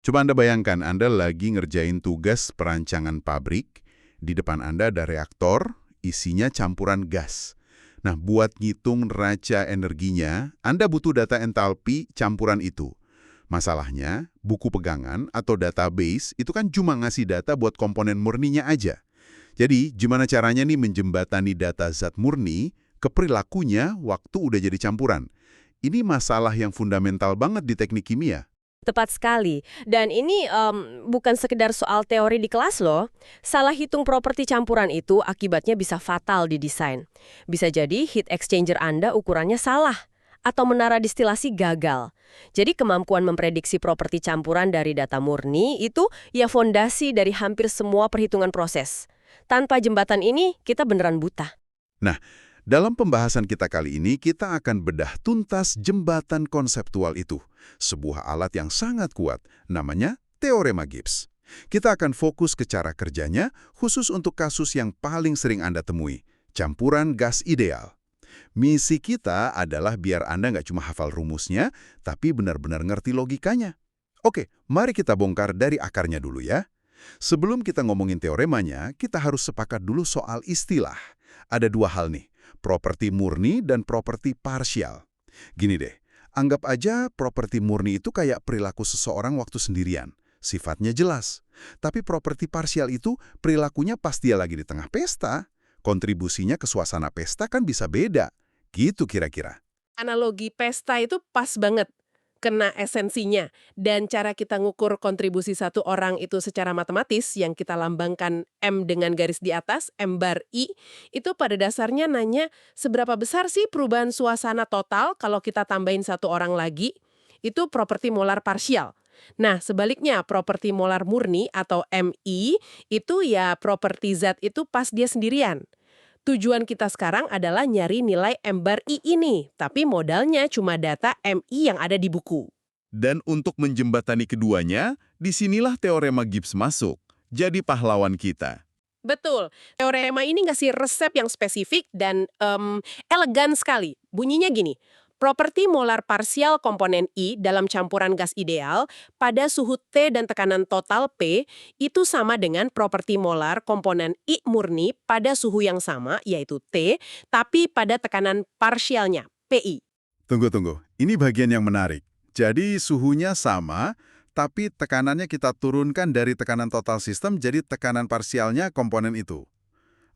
Coba Anda bayangkan, Anda lagi ngerjain tugas perancangan pabrik, di depan Anda ada reaktor, isinya campuran gas. Nah, buat ngitung neraca energinya, Anda butuh data entalpi campuran itu. Masalahnya, buku pegangan atau database itu kan cuma ngasih data buat komponen murninya aja. Jadi, gimana caranya nih menjembatani data zat murni ke perilakunya waktu udah jadi campuran? Ini masalah yang fundamental banget di teknik kimia. Tepat sekali. Dan ini bukan sekedar soal teori di kelas loh. Salah hitung properti campuran itu akibatnya bisa fatal di desain. Bisa jadi heat exchanger Anda ukurannya salah atau menara distilasi gagal. Jadi kemampuan memprediksi properti campuran dari data murni itu ya fondasi dari hampir semua perhitungan proses. Tanpa jembatan ini, kita beneran buta. Nah, dalam pembahasan kita kali ini, kita akan bedah tuntas jembatan konseptual itu. Sebuah alat yang sangat kuat, namanya Teorema Gibbs. Kita akan fokus ke cara kerjanya, khusus untuk kasus yang paling sering Anda temui, campuran gas ideal. Misi kita adalah biar Anda nggak cuma hafal rumusnya, tapi benar-benar ngerti logikanya. Oke, mari kita bongkar dari akarnya dulu ya. Sebelum kita ngomongin teoremanya, kita harus sepakat dulu soal istilah. Ada dua hal nih, properti murni dan properti parsial. Gini deh, anggap aja properti murni itu kayak perilaku seseorang waktu sendirian. Sifatnya jelas. Tapi properti parsial itu perilakunya pas dia lagi di tengah pesta. Kontribusinya ke suasana pesta kan bisa beda. Gitu kira-kira. Analogi pesta itu pas banget, kena esensinya. Dan cara kita ngukur kontribusi satu orang itu secara matematis, yang kita lambangkan M dengan garis di atas, M bar I, itu pada dasarnya nanya seberapa besar sih perubahan suasana total kalau kita tambahin satu orang lagi, itu properti molar parsial. Nah, sebaliknya, properti molar murni atau MI, itu ya properti zat itu pas dia sendirian. Tujuan kita sekarang adalah nyari nilai M bar I ini, tapi modalnya cuma data MI yang ada di buku. Dan untuk menjembatani keduanya, disinilah teorema Gibbs masuk. Jadi pahlawan kita. Betul, teorema ini ngasih resep yang spesifik dan elegan sekali. Bunyinya gini, properti molar parsial komponen I dalam campuran gas ideal pada suhu T dan tekanan total P itu sama dengan properti molar komponen I murni pada suhu yang sama, yaitu T, tapi pada tekanan parsialnya, PI. Tunggu. Ini bagian yang menarik. Jadi suhunya sama, tapi tekanannya kita turunkan dari tekanan total sistem jadi tekanan parsialnya komponen itu.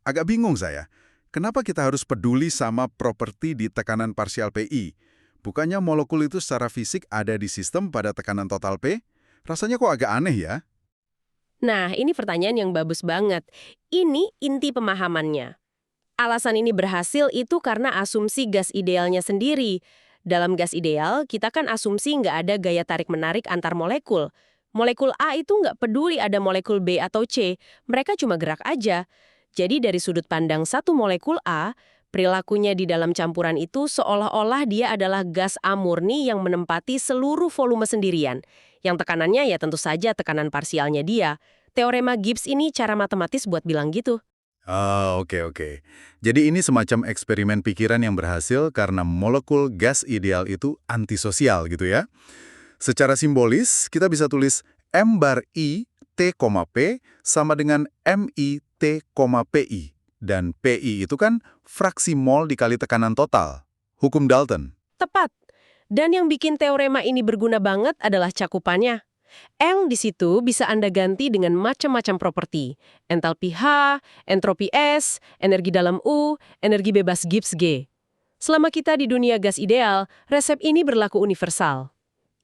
Agak bingung saya. Kenapa kita harus peduli sama properti di tekanan parsial PI? Bukannya molekul itu secara fisik ada di sistem pada tekanan total P? Rasanya kok agak aneh ya? Nah, ini pertanyaan yang bagus banget. Ini inti pemahamannya. Alasan ini berhasil itu karena asumsi gas idealnya sendiri. Dalam gas ideal, kita kan asumsi nggak ada gaya tarik-menarik antar molekul. Molekul A itu nggak peduli ada molekul B atau C, mereka cuma gerak aja. Jadi dari sudut pandang satu molekul A, perilakunya di dalam campuran itu seolah-olah dia adalah gas A murni yang menempati seluruh volume sendirian. Yang tekanannya ya tentu saja tekanan parsialnya dia. Teorema Gibbs ini cara matematis buat bilang gitu. Oke. Jadi ini semacam eksperimen pikiran yang berhasil karena molekul gas ideal itu antisosial gitu ya. Secara simbolis, kita bisa tulis M bar I T, P sama dengan MI T, PI. Dan PI itu kan fraksi mol dikali tekanan total. Hukum Dalton. Tepat. Dan yang bikin teorema ini berguna banget adalah cakupannya. L di situ bisa Anda ganti dengan macam-macam properti. Entalpi H, entropi S, energi dalam U, energi bebas Gibbs G. Selama kita di dunia gas ideal, resep ini berlaku universal.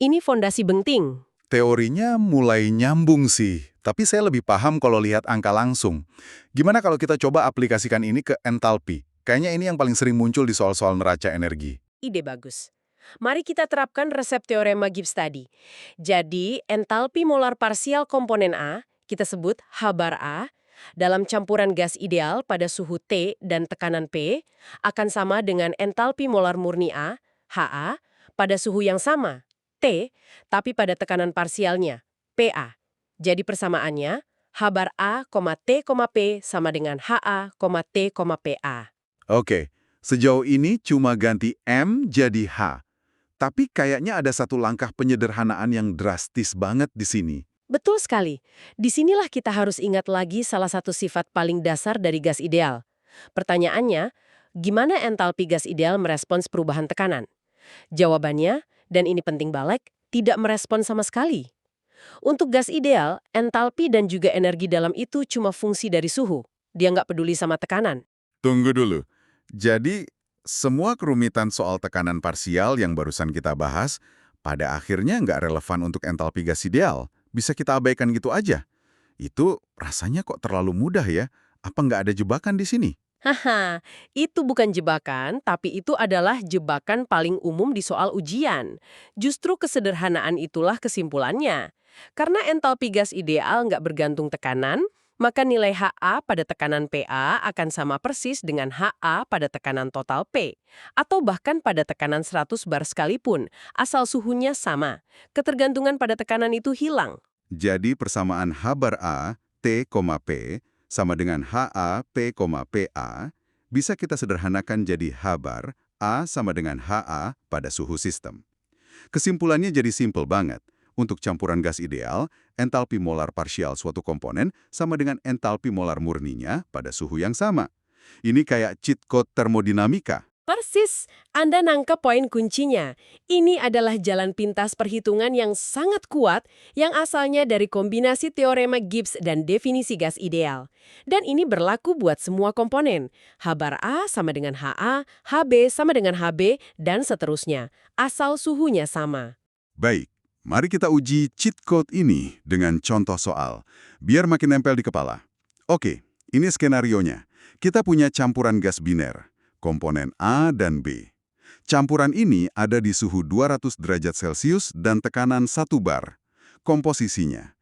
Ini fondasi penting. Teorinya mulai nyambung sih, tapi saya lebih paham kalau lihat angka langsung. Gimana kalau kita coba aplikasikan ini ke entalpi? Kayaknya ini yang paling sering muncul di soal-soal neraca energi. Ide bagus. Mari kita terapkan resep teorema Gibbs tadi. Jadi, entalpi molar parsial komponen A, kita sebut H bar A, dalam campuran gas ideal pada suhu T dan tekanan P, akan sama dengan entalpi molar murni A, HA, pada suhu yang sama, T, tapi pada tekanan parsialnya, PA. Jadi persamaannya, H bar A, T, P sama dengan HA, T, PA. Oke, sejauh ini cuma ganti M jadi H. Tapi kayaknya ada satu langkah penyederhanaan yang drastis banget di sini. Betul sekali. Disinilah kita harus ingat lagi salah satu sifat paling dasar dari gas ideal. Pertanyaannya, gimana entalpi gas ideal merespons perubahan tekanan? Jawabannya, dan ini penting banget, tidak merespons sama sekali. Untuk gas ideal, entalpi dan juga energi dalam itu cuma fungsi dari suhu. Dia nggak peduli sama tekanan. Tunggu dulu. Jadi, semua kerumitan soal tekanan parsial yang barusan kita bahas, pada akhirnya nggak relevan untuk entalpi gas ideal. Bisa kita abaikan gitu aja. Itu rasanya kok terlalu mudah ya? Apa nggak ada jebakan di sini? Haha, itu bukan jebakan, tapi itu adalah jebakan paling umum di soal ujian. Justru kesederhanaan itulah kesimpulannya. Karena entalpi gas ideal nggak bergantung tekanan, maka nilai HA pada tekanan PA akan sama persis dengan HA pada tekanan total P. Atau bahkan pada tekanan 100 bar sekalipun, asal suhunya sama. Ketergantungan pada tekanan itu hilang. Jadi persamaan H bar A, T, P sama dengan HA, P, PA bisa kita sederhanakan jadi H bar A sama dengan HA pada suhu sistem. Kesimpulannya jadi simpel banget. Untuk campuran gas ideal, entalpi molar parsial suatu komponen sama dengan entalpi molar murninya pada suhu yang sama. Ini kayak cheat code termodinamika. Persis, Anda nangkep poin kuncinya. Ini adalah jalan pintas perhitungan yang sangat kuat yang asalnya dari kombinasi teorema Gibbs dan definisi gas ideal. Dan ini berlaku buat semua komponen. H bar A sama dengan HA, HB sama dengan HB, dan seterusnya. Asal suhunya sama. Baik, mari kita uji cheat code ini dengan contoh soal, biar makin nempel di kepala. Oke, ini skenarionya. Kita punya campuran gas biner, komponen A dan B. Campuran ini ada di suhu 200 derajat Celcius dan tekanan 1 bar. Komposisinya,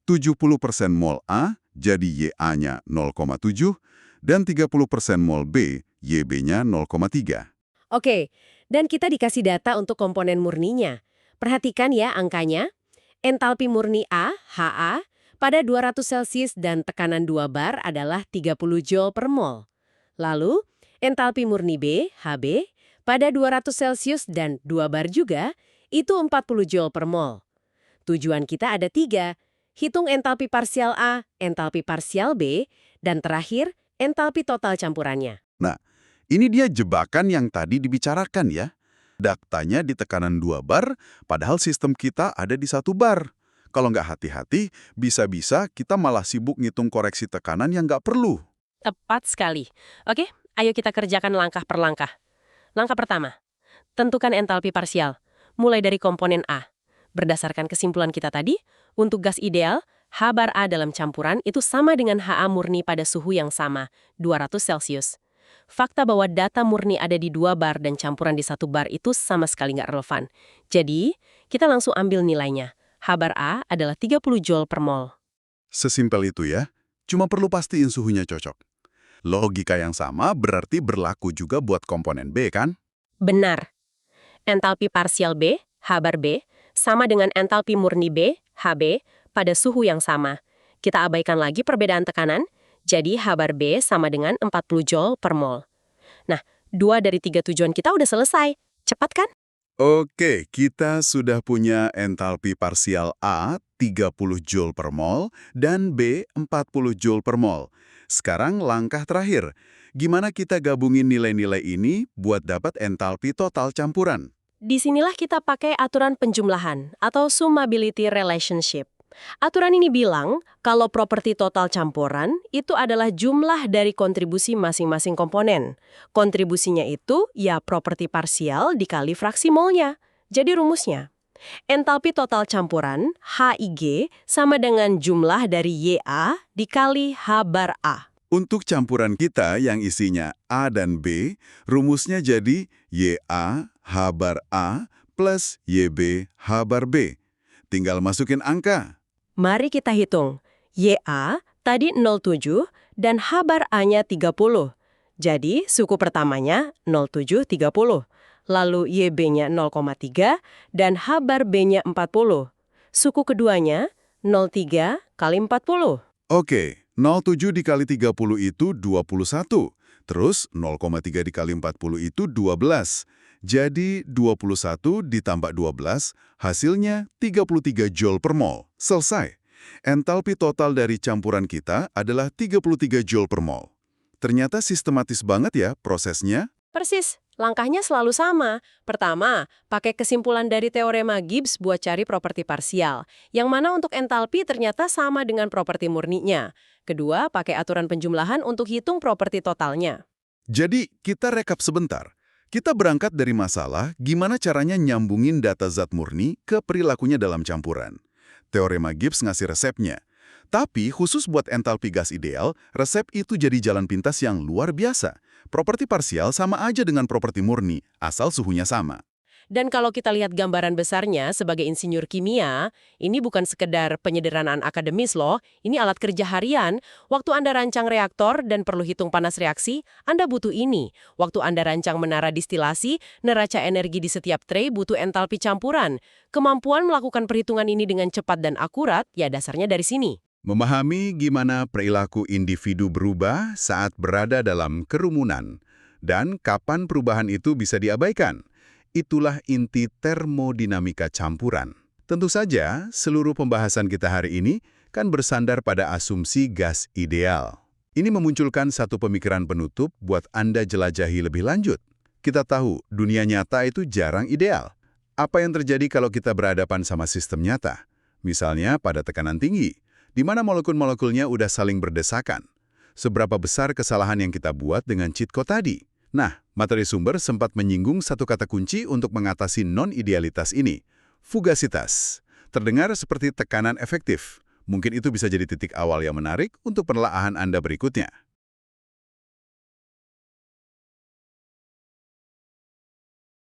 70% mol A, jadi YA-nya 0,7, dan 30% mol B, YB-nya 0,3. Oke, dan kita dikasih data untuk komponen murninya. Perhatikan ya angkanya. Entalpi murni A, HA, pada 200 Celcius dan tekanan 2 bar adalah 30 Joule per mol. Lalu, entalpi murni B, HB, pada 200 Celcius dan 2 bar juga, itu 40 Joule per mol. Tujuan kita ada 3, hitung entalpi parsial A, entalpi parsial B, dan terakhir, entalpi total campurannya. Nah, ini dia jebakan yang tadi dibicarakan ya. Daktanya di tekanan 2 bar, padahal sistem kita ada di 1 bar. Kalau nggak hati-hati, bisa-bisa kita malah sibuk ngitung koreksi tekanan yang nggak perlu. Tepat sekali. Oke, ayo kita kerjakan langkah per langkah. Langkah pertama, tentukan entalpi parsial, mulai dari komponen A. Berdasarkan kesimpulan kita tadi, untuk gas ideal, H bar A dalam campuran itu sama dengan HA murni pada suhu yang sama, 200 Celcius. Fakta bahwa data murni ada di 2 bar dan campuran di 1 bar itu sama sekali nggak relevan. Jadi, kita langsung ambil nilainya. H bar A adalah 30 Joule per mol. Sesimpel itu ya, cuma perlu pastiin suhunya cocok. Logika yang sama berarti berlaku juga buat komponen B kan? Benar. Entalpi parsial B, H bar B, sama dengan entalpi murni B, HB, pada suhu yang sama. Kita abaikan lagi perbedaan tekanan, jadi H bar B sama dengan 40 Joule per mol. Nah, 2 dari 3 tujuan kita udah selesai. Cepat kan? Oke, kita sudah punya entalpi parsial A 30 Joule per mol dan B 40 Joule per mol. Sekarang langkah terakhir. Gimana kita gabungin nilai-nilai ini buat dapat entalpi total campuran? Disinilah kita pakai aturan penjumlahan atau summability relationship. Aturan ini bilang kalau properti total campuran itu adalah jumlah dari kontribusi masing-masing komponen. Kontribusinya itu ya properti parsial dikali fraksi molnya. Jadi rumusnya, entalpi total campuran HIG sama dengan jumlah dari YA dikali H bar A. Untuk campuran kita yang isinya A dan B, rumusnya jadi YA H bar A plus YB H bar B. Tinggal masukin angka. Mari kita hitung. YA tadi 07 dan H bar A-nya 30. Jadi suku pertamanya 07, 30. Lalu YB-nya 0,3 dan H bar B-nya 40. Suku keduanya 03 kali 40. Oke, 07 dikali 30 itu 21. Terus 0,3 dikali 40 itu 12. Jadi 21 ditambah 12, hasilnya 33 Joule per mol. Selesai. Entalpi total dari campuran kita adalah 33 Joule per mol. Ternyata sistematis banget ya prosesnya. Persis, langkahnya selalu sama. Pertama, pakai kesimpulan dari teorema Gibbs buat cari properti parsial, yang mana untuk entalpi ternyata sama dengan properti murninya. Kedua, pakai aturan penjumlahan untuk hitung properti totalnya. Jadi, kita rekap sebentar. Kita berangkat dari masalah gimana caranya nyambungin data zat murni ke perilakunya dalam campuran. Teorema Gibbs ngasih resepnya. Tapi khusus buat entalpi gas ideal, resep itu jadi jalan pintas yang luar biasa. Properti parsial sama aja dengan properti murni, asal suhunya sama. Dan kalau kita lihat gambaran besarnya sebagai insinyur kimia, ini bukan sekedar penyederhanaan akademis loh, ini alat kerja harian. Waktu Anda rancang reaktor dan perlu hitung panas reaksi, Anda butuh ini. Waktu Anda rancang menara distilasi, neraca energi di setiap tray butuh entalpi campuran. Kemampuan melakukan perhitungan ini dengan cepat dan akurat, ya dasarnya dari sini. Memahami gimana perilaku individu berubah saat berada dalam kerumunan, dan kapan perubahan itu bisa diabaikan. Itulah inti termodinamika campuran. Tentu saja, seluruh pembahasan kita hari ini kan bersandar pada asumsi gas ideal. Ini memunculkan satu pemikiran penutup buat Anda jelajahi lebih lanjut. Kita tahu, dunia nyata itu jarang ideal. Apa yang terjadi kalau kita berhadapan sama sistem nyata? Misalnya pada tekanan tinggi, di mana molekul-molekulnya udah saling berdesakan. Seberapa besar kesalahan yang kita buat dengan cheat code tadi? Nah, materi sumber sempat menyinggung satu kata kunci untuk mengatasi non-idealitas ini, fugasitas. Terdengar seperti tekanan efektif. Mungkin itu bisa jadi titik awal yang menarik untuk penelaahan Anda berikutnya.